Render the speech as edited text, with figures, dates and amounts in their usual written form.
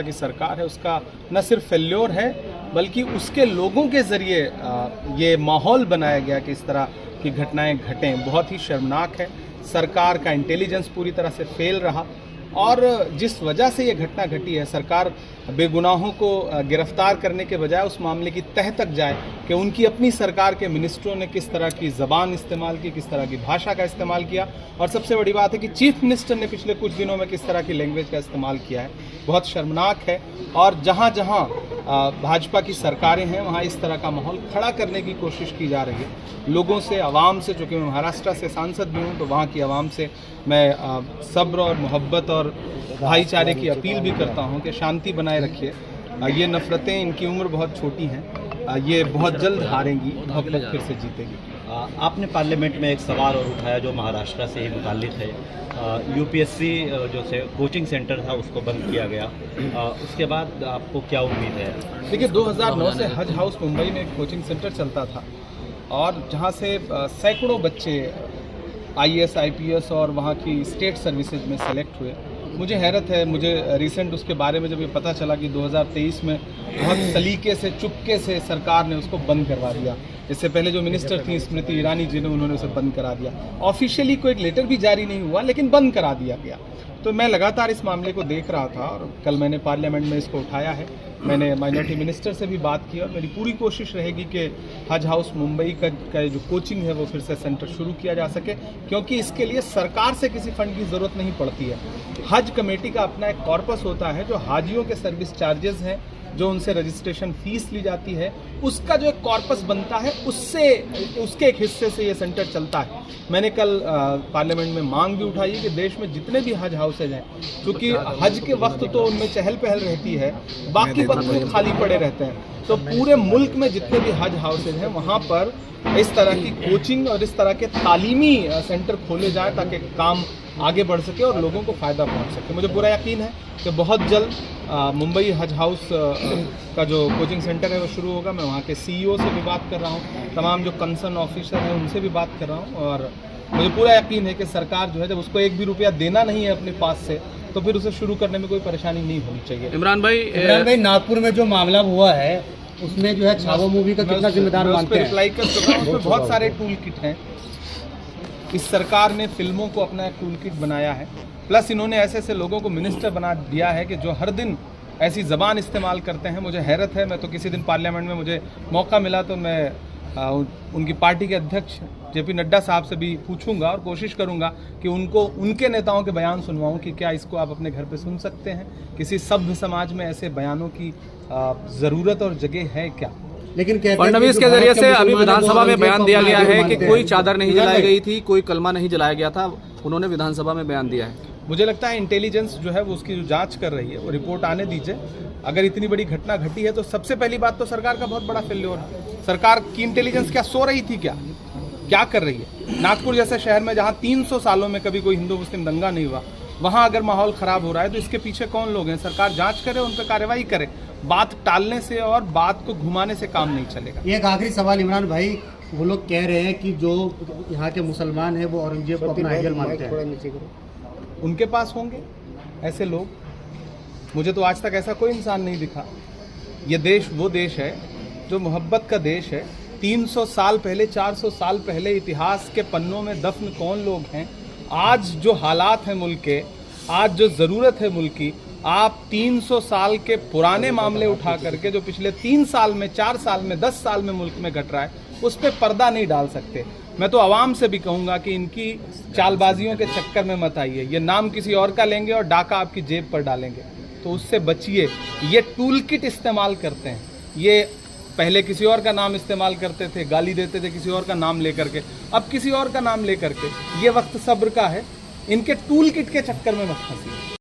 की सरकार है उसका न सिर्फ फेल्योर है बल्कि उसके लोगों के ज़रिए ये माहौल बनाया गया कि इस तरह की घटनाएं घटें, बहुत ही शर्मनाक है। सरकार का इंटेलिजेंस पूरी तरह से फेल रहा और जिस वजह से ये घटना घटी है, सरकार बेगुनाहों को गिरफ्तार करने के बजाय उस मामले की तह तक जाए कि उनकी अपनी सरकार के मिनिस्टरों ने किस तरह की ज़बान इस्तेमाल की, किस तरह की भाषा का इस्तेमाल किया। और सबसे बड़ी बात है कि चीफ मिनिस्टर ने पिछले कुछ दिनों में किस तरह की लैंग्वेज का इस्तेमाल किया है, बहुत शर्मनाक है। और जहाँ जहाँ भाजपा की सरकारें हैं वहाँ इस तरह का माहौल खड़ा करने की कोशिश की जा रही है। लोगों से, आवाम से, चूँकि मैं महाराष्ट्र से सांसद भी हूँ तो वहाँ की आवाम से मैं सब्र और मोहब्बत और भाईचारे की अपील भी करता हूँ कि शांति बनाए रखिए। ये नफ़रतें, इनकी उम्र बहुत छोटी हैं, ये बहुत जल्द हारेंगी, मोहब्बत फिर से जीतेगी। आपने पार्लियामेंट में एक सवाल और उठाया जो महाराष्ट्र से ही मुताल्लिक है। यूपीएससी जो से कोचिंग सेंटर था उसको बंद किया गया, उसके बाद आपको क्या उम्मीद है? देखिए, 2009 से हज हाउस मुंबई में एक कोचिंग सेंटर चलता था और जहाँ से सैकड़ों बच्चे IAS IPS और वहाँ की स्टेट सर्विसेज में सेलेक्ट हुए। मुझे हैरत है, मुझे रिसेंट उसके बारे में जब ये पता चला कि 2023 में बहुत सलीके से, चुपके से सरकार ने उसको बंद करवा दिया। इससे पहले जो मिनिस्टर थी स्मृति ईरानी जी ने, उन्होंने उसे बंद करा दिया। ऑफिशियली कोई लेटर भी जारी नहीं हुआ लेकिन बंद करा दिया गया। तो मैं लगातार इस मामले को देख रहा था और कल मैंने पार्लियामेंट में इसको उठाया है। मैंने माइनॉरिटी मिनिस्टर से भी बात की और मेरी पूरी कोशिश रहेगी कि हज हाउस मुंबई का जो कोचिंग है वो फिर से सेंटर शुरू किया जा सके, क्योंकि इसके लिए सरकार से किसी फंड की ज़रूरत नहीं पड़ती है। हज कमेटी का अपना एक कॉर्पस होता है जो हाजियों के सर्विस चार्जेस हैं, जो उनसे रजिस्ट्रेशन फीस ली जाती है, उसका जो एक कॉर्पस बनता है उसके एक हिस्से से ये सेंटर चलता है। मैंने कल पार्लियामेंट में मांग भी उठाई कि देश में जितने भी हज हाउसेज हैं, क्योंकि हज के वक्त तो उनमें चहल पहल रहती है, बाकी वक्त वो खाली पड़े रहते हैं, तो पूरे मुल्क में जितने भी हज हाउसेज हैं वहाँ पर इस तरह की कोचिंग और इस तरह के तालीमी सेंटर खोले जाए ताकि काम आगे बढ़ सके और लोगों को फ़ायदा पहुंच सके। मुझे पूरा यकीन है कि बहुत जल्द मुंबई हज हाउस का जो कोचिंग सेंटर है वो शुरू होगा। मैं वहाँ के CEO से भी बात कर रहा हूँ, तमाम जो कंसर्न ऑफिसर हैं उनसे भी बात कर रहा हूँ और मुझे पूरा यकीन है कि सरकार जो है, जब उसको एक भी रुपया देना नहीं है अपने पास से, तो फिर उसे शुरू करने में कोई परेशानी नहीं होनी चाहिए। इमरान भाई, नागपुर में जो मामला हुआ है उसमें जो है छावा मूवी का कितना जिम्मेदार मानते हैं? रिप्लाई कर चुका हूं। उसमें बहुत सारे टूल किट हैं। इस सरकार ने फिल्मों को अपना एक टूल किट बनाया है, प्लस इन्होंने ऐसे ऐसे लोगों को मिनिस्टर बना दिया है कि जो हर दिन ऐसी ज़बान इस्तेमाल करते हैं। मुझे हैरत है, मैं तो किसी दिन पार्लियामेंट में मुझे मौका मिला तो मैं उनकी पार्टी के अध्यक्ष JP नड्डा साहब से भी पूछूंगा और कोशिश करूंगा कि उनको उनके नेताओं के बयान सुनवाऊं कि क्या इसको आप अपने घर पे सुन सकते हैं। किसी सभ्य समाज में ऐसे बयानों की ज़रूरत और जगह है क्या? लेकिन फडणवीस के जरिए से अभी विधानसभा में बयान दिया गया है कि कोई चादर नहीं जलाई गई थी, कोई कलमा नहीं जलाया गया था। उन्होंने विधानसभा में बयान दिया है। मुझे लगता है इंटेलिजेंस जो है वो उसकी जो जांच कर रही है वो रिपोर्ट आने दीजिए। अगर इतनी बड़ी घटना घटी है तो सबसे पहली बात तो सरकार का बहुत बड़ा फेल्योर है। सरकार की इंटेलिजेंस क्या सो रही थी? क्या कर रही है? नागपुर जैसे शहर में जहाँ 300 सालों में कभी कोई हिंदू मुस्लिम दंगा नहीं हुआ, वहाँ अगर माहौल ख़राब हो रहा है तो इसके पीछे कौन लोग हैं? सरकार जांच करे, उन पर कार्रवाई करे। बात टालने से और बात को घुमाने से काम नहीं चलेगा। एक आखिरी सवाल इमरान भाई, वो लोग कह रहे हैं कि जो यहाँ के मुसलमान हैं वो औरंगजेब को अपना आइडियल मानते हैं। उनके पास होंगे ऐसे लोग, मुझे तो आज तक ऐसा कोई इंसान नहीं दिखा। ये देश वो देश है जो मोहब्बत का देश है। 300 साल पहले, 400 साल पहले इतिहास के पन्नों में दफन कौन लोग हैं? आज जो हालात हैं मुल्क के, आज जो ज़रूरत है मुल्क की, आप 300 साल के पुराने मामले उठा करके जो पिछले 3 साल में, 4 साल में, 10 साल में मुल्क में घट रहा है उस पर पर्दा नहीं डाल सकते। मैं तो आवाम से भी कहूँगा कि इनकी चालबाजियों के चक्कर में मत आइए। ये नाम किसी और का लेंगे और डाका आपकी जेब पर डालेंगे, तो उससे बचिए। ये टूल किट इस्तेमाल करते हैं, ये पहले किसी और का नाम इस्तेमाल करते थे, गाली देते थे किसी और का नाम लेकर के, अब किसी और का नाम लेकर के। ये वक्त सब्र का है, इनके टूल किट के चक्कर में मत फंसिए।